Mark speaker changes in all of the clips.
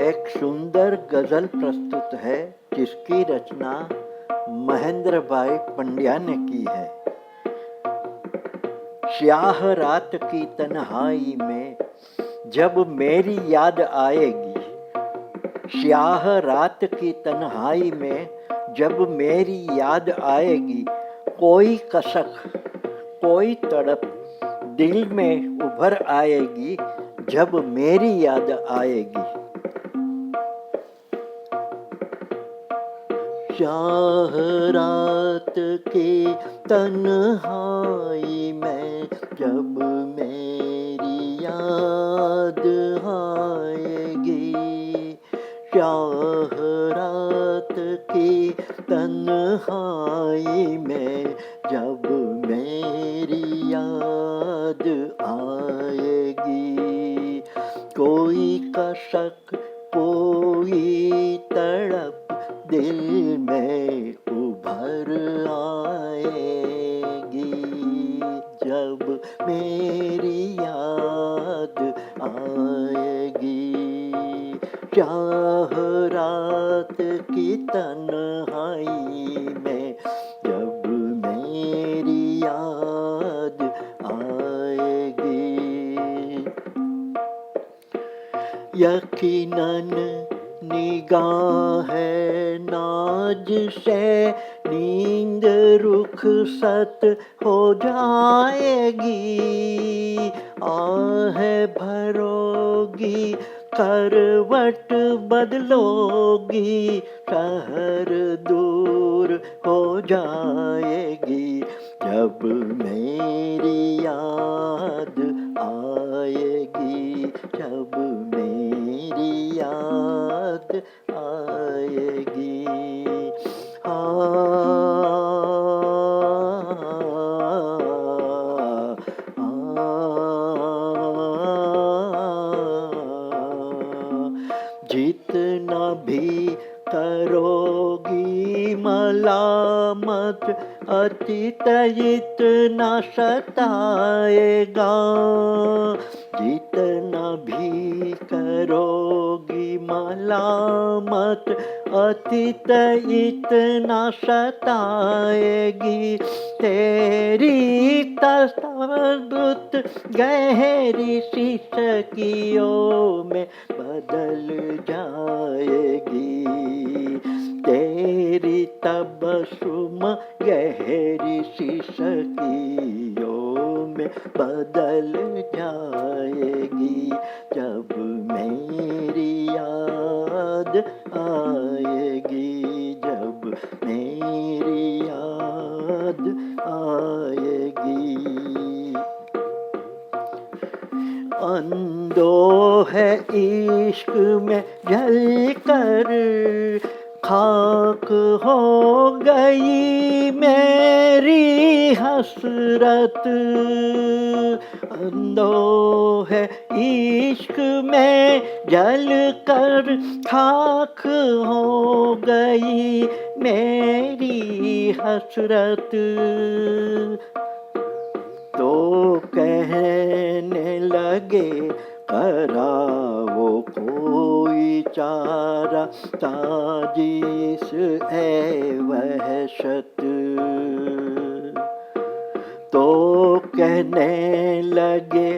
Speaker 1: एक सुंदर गजल प्रस्तुत है जिसकी रचना महेंद्र भाई पंड्या ने की है। स्याह रात की तन्हाई में जब मेरी याद आएगी, स्याह रात की तन्हाई में जब मेरी याद आएगी, कोई कसक कोई तड़प दिल में उभर आएगी जब मेरी याद आएगी। स्याह रात की तन्हाई में जब मेरी याद आएगी, स्याह रात की तन्हाई में जब मेरी याद आएगी, कोई कसक कोई तड़प दिल में उभर आएगी जब मेरी याद आएगी। स्याह रात की तन्हाई में जब मेरी याद आएगी। यकीनन निगाह नाज से नींद रुखसत हो जाएगी, आह भरोगी करवट बदलोगी, शहर दूर हो जाएगी जब मेरी याद आएगी, जब मेरी याद आएगी। जितना भी करोगी मलामत अतीत इतना सताएगा, जितना भी करोगी मलामत अतीत इतना सताएगी, तेरी तसल्लुत गहरी सिसकियों में बदल जाएगी, तेरी तबस्सुम गहरी सिसकियों में बदल जाएगी जब मेरी याद आएगी, जब मेरी याद आएगी। अंधो है इश्क में जलकर खाक हो गई मेरी हसरत, अंधो है इश्क में जलकर खाक हो गई मेरी हसरत, तो कहने लगे कराओ कोई चारा साजिश ए वहशत, तो कहने लगे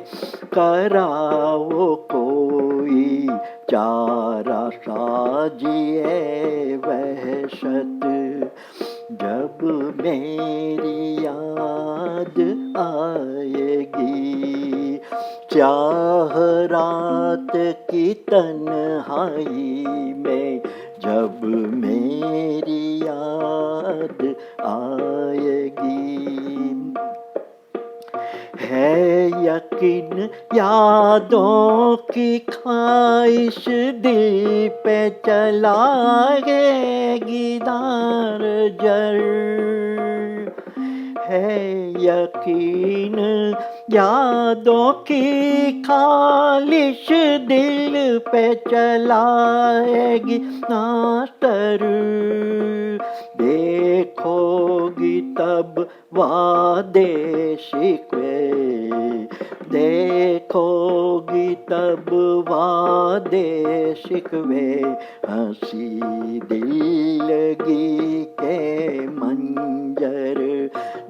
Speaker 1: कराओ कोई चारा साजिए वहशत, जब मेरी याद आएगी। स्याह रात की तन्हाई में जब मेरी याद आएगी, है यकीन यादों की ख्वाहिश दिल पे चलाएगी दार जर, है यकीन यादों की ख्वाहिश दिल पे चलाएगी नास्तर, देखोगी तब वादे शिकवे, देखोगी तब वादे शिकवे, हंसी दिल लगी के मंजर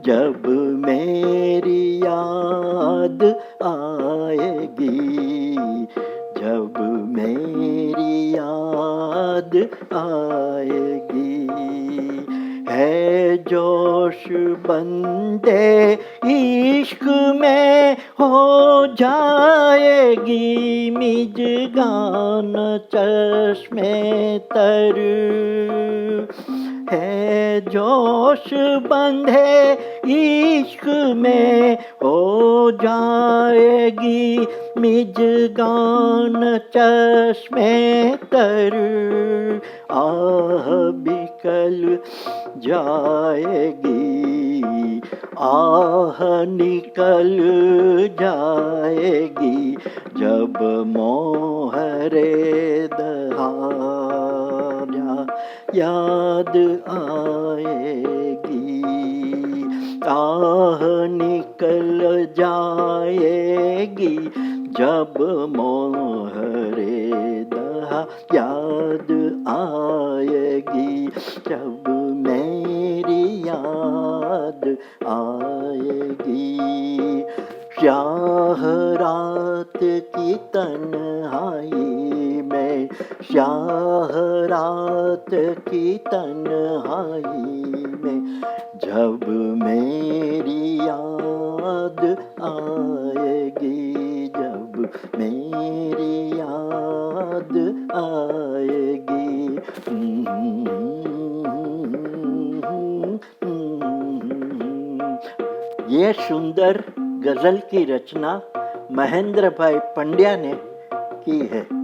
Speaker 1: जब मेरी याद आएगी, जब मेरी याद आएगी। है जोश बंदे इश्क में हो जाएगी मिजगान चश्मे तर, है जोश बंधे इश्क में हो जाएगी मिजगान चश्मे तर, आह बिकल जाएगी, आह निकल जाएगी जब मोहरे दहाड़ा याद आएगी, आह निकल जाएगी जब मोहरे दहा याद आएगी, जब मेरी याद आएगी। स्याह रात की तन्हाई में, स्याह रात की तन्हाई में जब मेरी याद आएगी, जब मेरी याद आएगी। ये सुंदर गजल की रचना महेंद्र भाई पंड्या ने की है।